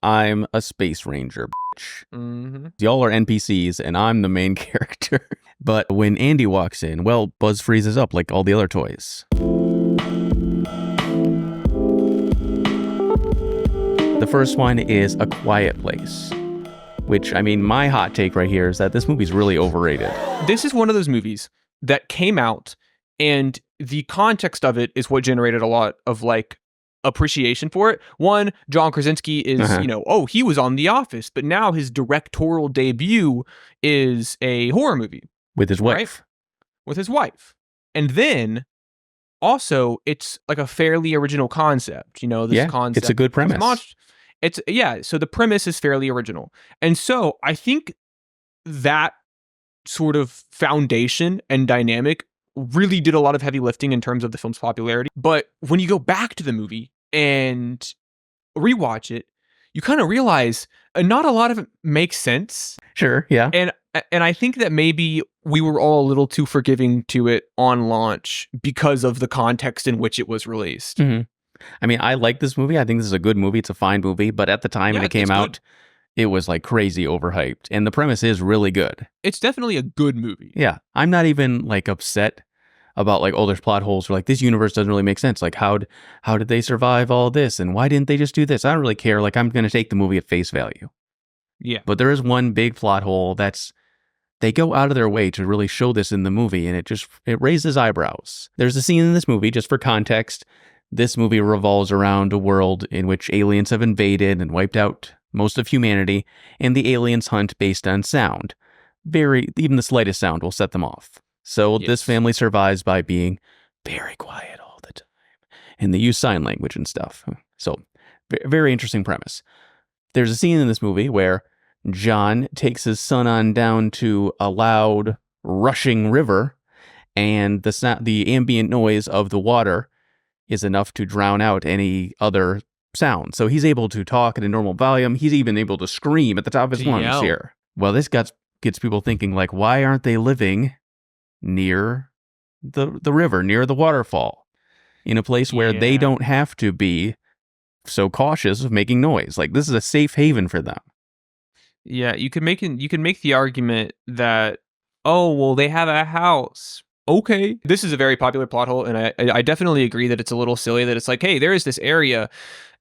I'm a space ranger, bitch. Mm-hmm. Y'all are NPCs, and I'm the main character. But when Andy walks in, well, Buzz freezes up like all the other toys. The first one is A Quiet Place, which, I mean, my hot take right here is that this movie's really overrated. This is one of those movies that came out, and the context of it is what generated a lot of like appreciation for it. One, John Krasinski is, he was on The Office, but now his directorial debut is a horror movie. With his wife. Right? With his wife. And then also it's like a fairly original concept, this concept. It's a good premise. So the premise is fairly original. And so I think that sort of foundation and dynamic really did a lot of heavy lifting in terms of the film's popularity. But when you go back to the movie and rewatch it, you kind of realize not a lot of it makes sense. Sure, yeah. And I think that maybe we were all a little too forgiving to it on launch because of the context in which it was released. Mm-hmm. I mean, I like this movie. I think this is a good movie. It's a fine movie. But at the time when it came out, it was like crazy overhyped. And the premise is really good. It's definitely a good movie. Yeah. I'm not even like upset about like, oh, there's plot holes or like this universe doesn't really make sense. Like how did they survive all this? And why didn't they just do this? I don't really care. Like I'm going to take the movie at face value. Yeah. But there is one big plot hole they go out of their way to really show this in the movie, and it raises eyebrows. There's a scene in this movie, just for context. This movie revolves around a world in which aliens have invaded and wiped out most of humanity, and the aliens hunt based on sound. Even the slightest sound will set them off. So This family survives by being very quiet all the time. And they use sign language and stuff. So, very interesting premise. There's a scene in this movie where John takes his son on down to a loud, rushing river, and the ambient noise of the water is enough to drown out any other sound. So he's able to talk at a normal volume. He's even able to scream at the top of his lungs here. Well, this gets people thinking, like, why aren't they living near the river, near the waterfall, in a place where they don't have to be so cautious of making noise? Like, this is a safe haven for them. Yeah, you can make the argument that, oh, well, they have a house. Okay. This is a very popular plot hole, and I definitely agree that it's a little silly that it's like, hey, there is this area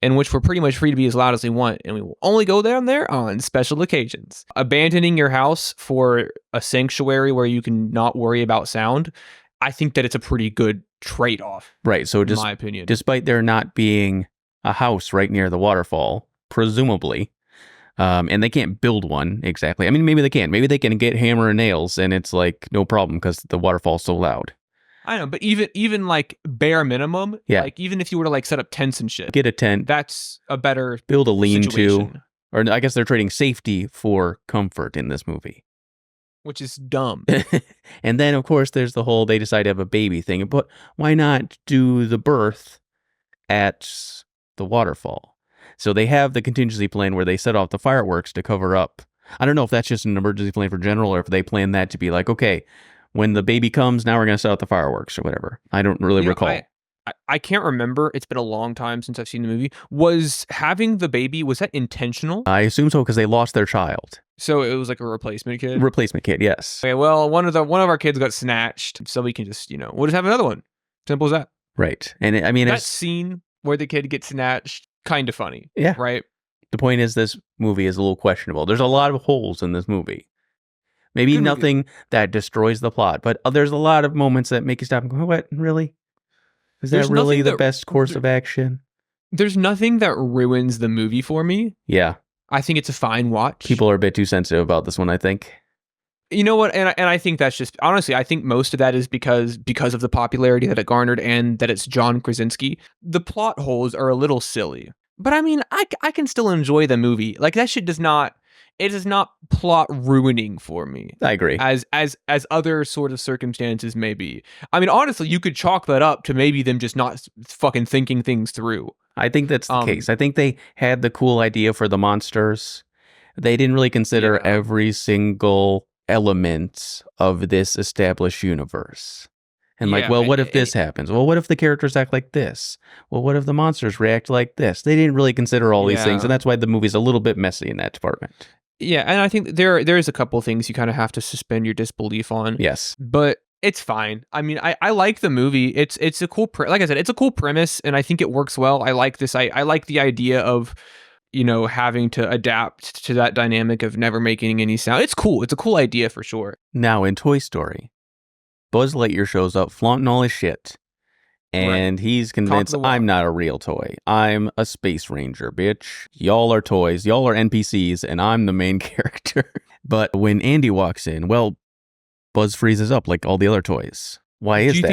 in which we're pretty much free to be as loud as we want, and we will only go down there on special occasions. Abandoning your house for a sanctuary where you can not worry about sound, I think that it's a pretty good trade-off. Right, so in my opinion. Despite there not being a house right near the waterfall, presumably, and they can't build one exactly. I mean, maybe they can. Maybe they can get hammer and nails, and it's like no problem because the waterfall's so loud. I know, but even like bare minimum, like even if you were to like set up tents and shit, get a tent, that's a better build a lean-to, situation. Or I guess they're trading safety for comfort in this movie, which is dumb. And then of course there's the whole they decide to have a baby thing, but why not do the birth at the waterfall? So they have the contingency plan where they set off the fireworks to cover up. I don't know if that's just an emergency plan for general or if they plan that to be like, okay, when the baby comes, now we're going to set off the fireworks or whatever. I don't really recall. I can't remember. It's been a long time since I've seen the movie. Was having the baby, was that intentional? I assume so because they lost their child. So it was like a replacement kid? Replacement kid, yes. Okay, well, one of our kids got snatched, so we can just, we'll just have another one. Simple as that. Right. And I mean, that scene where the kid gets snatched, kind of funny. Yeah. Right? The point is this movie is a little questionable. There's a lot of holes in this movie. Maybe Good nothing movie. That destroys the plot, but there's a lot of moments that make you stop and go, what, really? Is that really the best course of action? There's nothing that ruins the movie for me. Yeah. I think it's a fine watch. People are a bit too sensitive about this one, I think. You know what? And I think that's just, honestly, I think most of that is because of the popularity that it garnered and that it's John Krasinski. The plot holes are a little silly. But I mean, I can still enjoy the movie. Like, that shit it is not plot ruining for me. I agree. As other sort of circumstances may be. I mean, honestly, you could chalk that up to maybe them just not fucking thinking things through. I think that's the case. I think they had the cool idea for the monsters. They didn't really consider every single element of this established universe. And like, well, what if this happens? Well, what if the characters act like this? Well, what if the monsters react like this? They didn't really consider all these things, and that's why the movie's a little bit messy in that department. Yeah, and I think there is a couple things you kind of have to suspend your disbelief on. Yes. But it's fine. I mean, I like the movie. It's a cool, like I said, it's a cool premise, and I think it works well. I like this. I like the idea of, having to adapt to that dynamic of never making any sound. It's cool. It's a cool idea for sure. Now, in Toy Story, Buzz Lightyear shows up flaunting all his shit, and he's convinced I'm not a real toy. I'm a space ranger, bitch. Y'all are toys. Y'all are NPCs, and I'm the main character. But when Andy walks in, well, Buzz freezes up like all the other toys. Why is that? Do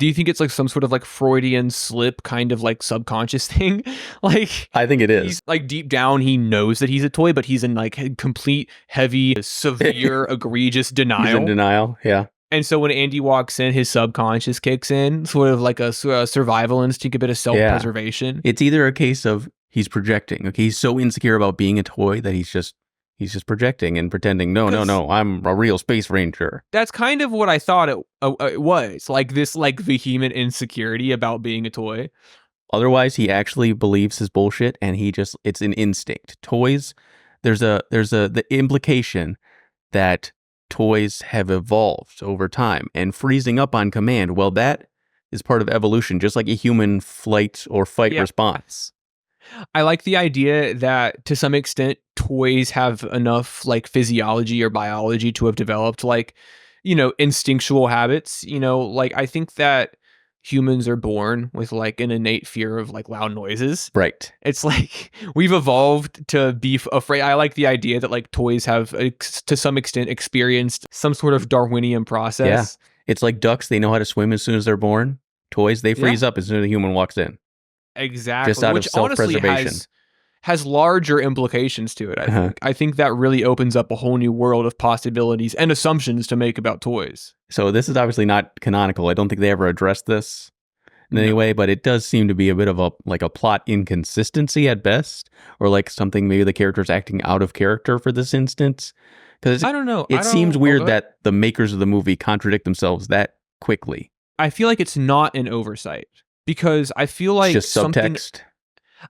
you think it's like some sort of like Freudian slip kind of like subconscious thing? Like, I think it is. He's like deep down, he knows that he's a toy, but he's in like complete, heavy, severe, egregious denial. He's in denial, yeah. And so when Andy walks in, his subconscious kicks in, sort of like a survival instinct, a bit of self-preservation. Yeah. It's either a case of he's projecting. Okay, he's so insecure about being a toy that he's just projecting and pretending, no, I'm a real space ranger. That's kind of what I thought it was. Like this like vehement insecurity about being a toy. Otherwise, he actually believes his bullshit and it's an instinct. Toys, there's the implication that toys have evolved over time, and freezing up on command, well, that is part of evolution, just like a human flight or fight response. I like the idea that to some extent toys have enough like physiology or biology to have developed like, instinctual habits. Like I think that humans are born with like an innate fear of like loud noises. Right. It's like we've evolved to be afraid. I like the idea that like toys have to some extent experienced some sort of Darwinian process. Yeah. It's like ducks. They know how to swim as soon as they're born. Toys, they freeze up as soon as a human walks in. Exactly. Just out of self-preservation. Has larger implications to it, I think. I think that really opens up a whole new world of possibilities and assumptions to make about toys. So this is obviously not canonical. I don't think they ever addressed this in any way, but it does seem to be a bit of a plot inconsistency at best, or like something maybe the character's acting out of character for this instance. Because I don't know. It seems weird that the makers of the movie contradict themselves that quickly. I feel like it's not an oversight because I feel like it's just subtext.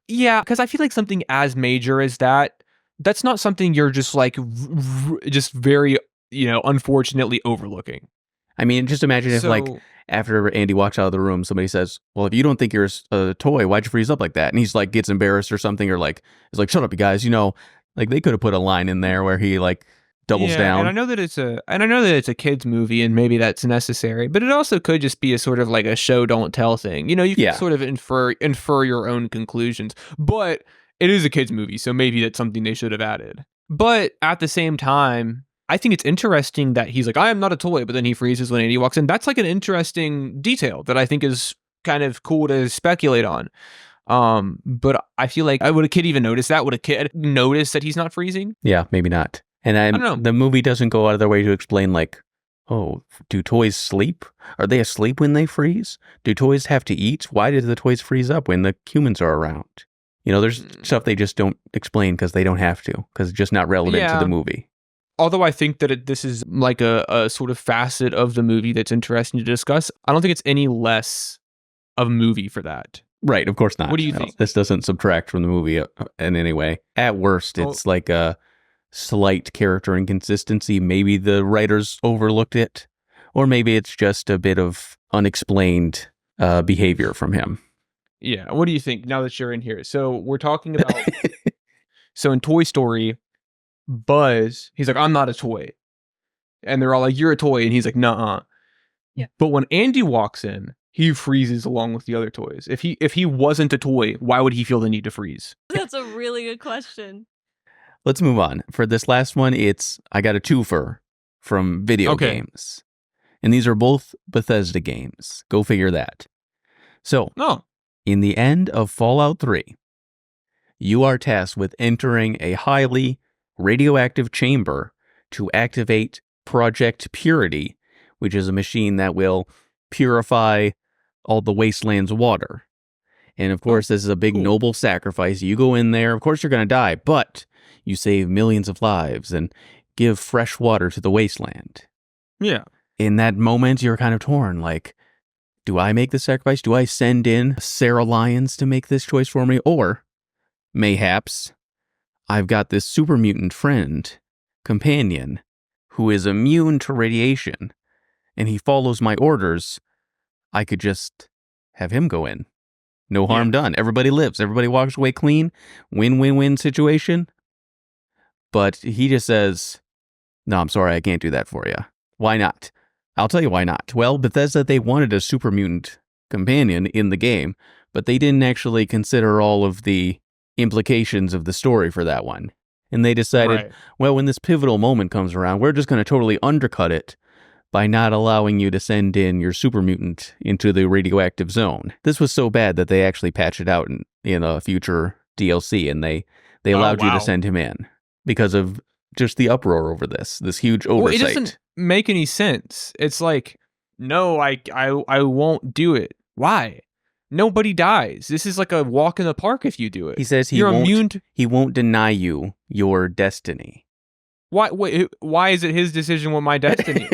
Yeah, because I feel like something as major as that's not something you're just like, just very, unfortunately overlooking. I mean, just imagine if like after Andy walks out of the room, somebody says, well, if you don't think you're a toy, why'd you freeze up like that? And he's like, gets embarrassed or something, or like, is like, shut up, you guys, like they could have put a line in there where he like doubles down. And I know that it's a kids movie and maybe that's necessary, but it also could just be a sort of like a show don't tell thing. You can sort of infer your own conclusions, but it is a kids movie, so maybe that's something they should have added. But at the same time, I think it's interesting that he's like, I am not a toy, but then he freezes when Andy walks in. That's like an interesting detail that I think is kind of cool to speculate on. But I feel like, would a kid even notice that? Would a kid notice that he's not freezing? Yeah, maybe not. And I don't know. The movie doesn't go out of their way to explain, like, oh, do toys sleep? Are they asleep when they freeze? Do toys have to eat? Why did the toys freeze up when the humans are around? There's stuff they just don't explain because they don't have to, because it's just not relevant to the movie. Although I think that this is like a sort of facet of the movie that's interesting to discuss, I don't think it's any less of a movie for that. Right, of course not. What do you think? This doesn't subtract from the movie in any way. At worst, it's like a slight character inconsistency. Maybe the writers overlooked it, or maybe it's just a bit of unexplained behavior from him. Yeah. What do you think now that you're in here? So we're talking about, so in Toy Story, Buzz, he's like, I'm not a toy. And they're all like, you're a toy. And he's like, nuh-uh. Yeah. But when Andy walks in, he freezes along with the other toys. If he wasn't a toy, why would he feel the need to freeze? That's a really good question. Let's move on. For this last one, I got a twofer from video games. And these are both Bethesda games. Go figure that. So, in the end of Fallout 3, you are tasked with entering a highly radioactive chamber to activate Project Purity, which is a machine that will purify all the wasteland's water. And of course, this is a big noble sacrifice. You go in there, of course you're going to die, but you save millions of lives and give fresh water to the wasteland. Yeah. in that moment, you're kind of torn. Like, do I make the sacrifice? Do I send in Sarah Lyons to make this choice for me? Or mayhaps I've got this super mutant companion, who is immune to radiation, and he follows my orders. I could just have him go in. No harm done. Everybody lives. Everybody walks away clean. Win-win-win situation. But he just says, no, I'm sorry, I can't do that for you. Why not? I'll tell you why not. Well, Bethesda, they wanted a super mutant companion in the game, but they didn't actually consider all of the implications of the story for that one. And they decided, well, when this pivotal moment comes around, we're just going to totally undercut it by not allowing you to send in your super mutant into the radioactive zone. This was so bad that they actually patched it out in a future DLC, and they allowed you to send him in because of just the uproar over this huge oversight. Well, it doesn't make any sense. It's like, no, I won't do it. Why? Nobody dies. This is like a walk in the park if you do it. He says he won't deny you your destiny. Why is it his decision with my destiny?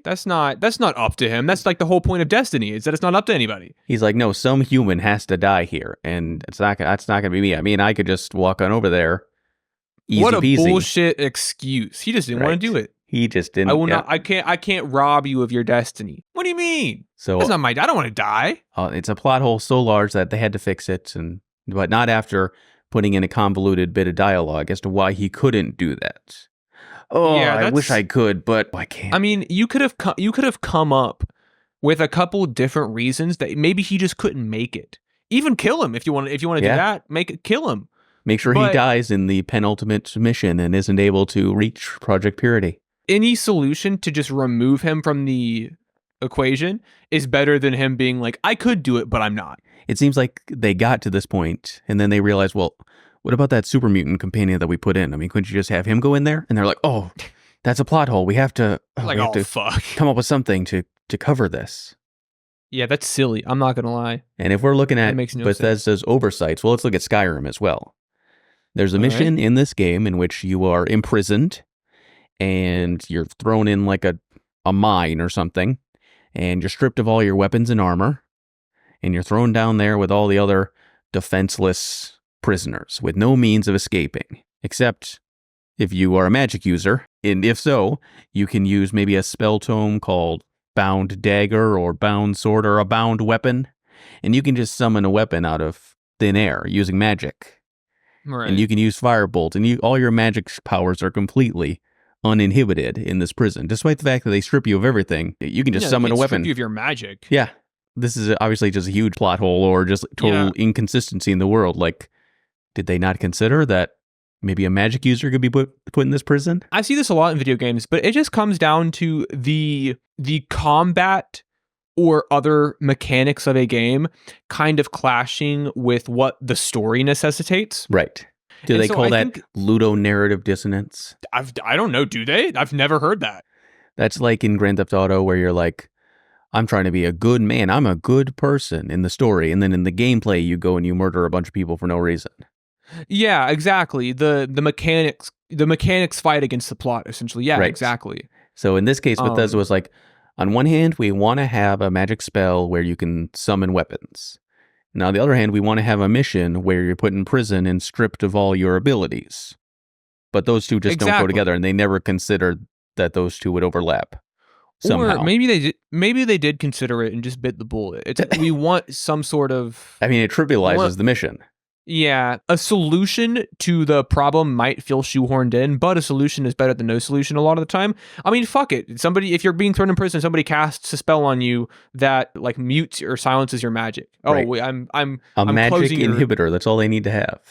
That's not up to him. That's like the whole point of destiny, is that it's not up to anybody. He's like, no, some human has to die here, and that's not gonna be me. I mean, I could just walk on over there. Easy what a peasy. Bullshit excuse. He just didn't want to do it. He just didn't. I will not. I can't rob you of your destiny. What do you mean? So that's not I don't want to die. It's a plot hole so large that they had to fix it, but not after putting in a convoluted bit of dialogue as to why he couldn't do that. Oh, yeah, I wish I could, but I can't. I mean, you could have come up with a couple different reasons that maybe he just couldn't make it. Even kill him if you want to do that. Kill him. Make sure he dies in the penultimate mission and isn't able to reach Project Purity. Any solution to just remove him from the equation is better than him being like, I could do it, but I'm not. It seems like they got to this point, and then they realized, well, what about that super mutant companion that we put in? I mean, couldn't you just have him go in there? And they're like, oh, that's a plot hole. We have to, fuck, come up with something to cover this. Yeah, that's silly. I'm not going to lie. And if we're looking at Bethesda's oversights, well, let's look at Skyrim as well. There's a mission in this game in which you are imprisoned and you're thrown in like a mine or something, and you're stripped of all your weapons and armor, and you're thrown down there with all the other defenseless prisoners with no means of escaping, except if you are a magic user, and if so, you can use maybe a spell tome called Bound Dagger or Bound Sword or a Bound Weapon, and you can just summon a weapon out of thin air using magic. Right. And you can use Firebolt, and all your magic powers are completely uninhibited in this prison. Despite the fact that they strip you of everything, you can just summon a weapon. Strip you of your magic. Yeah. This is obviously just a huge plot hole or just total inconsistency in the world. Like, did they not consider that maybe a magic user could be put in this prison? I see this a lot in video games, but it just comes down to the combat or other mechanics of a game kind of clashing with what the story necessitates. Right. Do they call that ludonarrative dissonance? I don't know. Do they? I've never heard that. That's like in Grand Theft Auto where you're like, I'm trying to be a good man. I'm a good person in the story. And then in the gameplay, you go and you murder a bunch of people for no reason. Yeah, exactly. The mechanics fight against the plot, essentially. Yeah, exactly. So in this case, Bethesda was like, on one hand, we want to have a magic spell where you can summon weapons. Now, on the other hand, we want to have a mission where you're put in prison and stripped of all your abilities. But those two just don't go together, and they never considered that those two would overlap somehow. Or maybe they did consider it and just bit the bullet. We want some sort of... I mean, it trivializes the mission. Yeah, a solution to the problem might feel shoehorned in, but a solution is better than no solution a lot of the time. I mean, fuck it. If you're being thrown in prison, somebody casts a spell on you that like mutes or silences your magic. Oh, right. I'm magic inhibitor. That's all they need to have.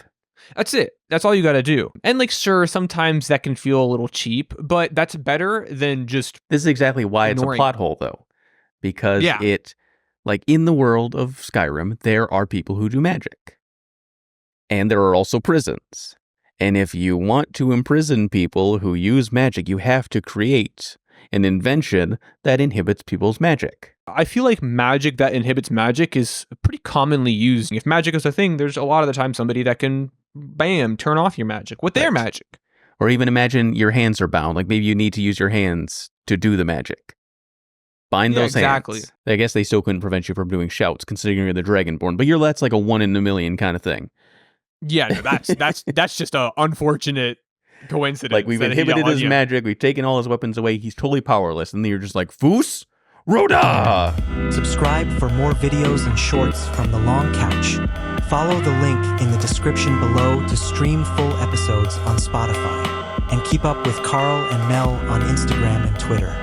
That's it. That's all you got to do. And like, sure, sometimes that can feel a little cheap, but that's better than just. This is exactly why it's a plot hole, though, because like in the world of Skyrim, there are people who do magic. And there are also prisons. And if you want to imprison people who use magic, you have to create an invention that inhibits people's magic. I feel like magic that inhibits magic is pretty commonly used. If magic is a thing, there's a lot of the time somebody that can, bam, turn off your magic with their magic. Or even imagine your hands are bound. Like maybe you need to use your hands to do the magic. Bind Yeah, those exactly. hands. I guess they still couldn't prevent you from doing shouts, considering you're the Dragonborn. But that's like a 1 in a million kind of thing. Yeah, no, that's just a unfortunate coincidence. Like, we've that inhibited his magic, we've taken all his weapons away, he's totally powerless, and then you're just like, Foos? Rhoda! Subscribe for more videos and shorts from The Long Couch. Follow the link in the description below to stream full episodes on Spotify. And keep up with Carl and Mel on Instagram and Twitter.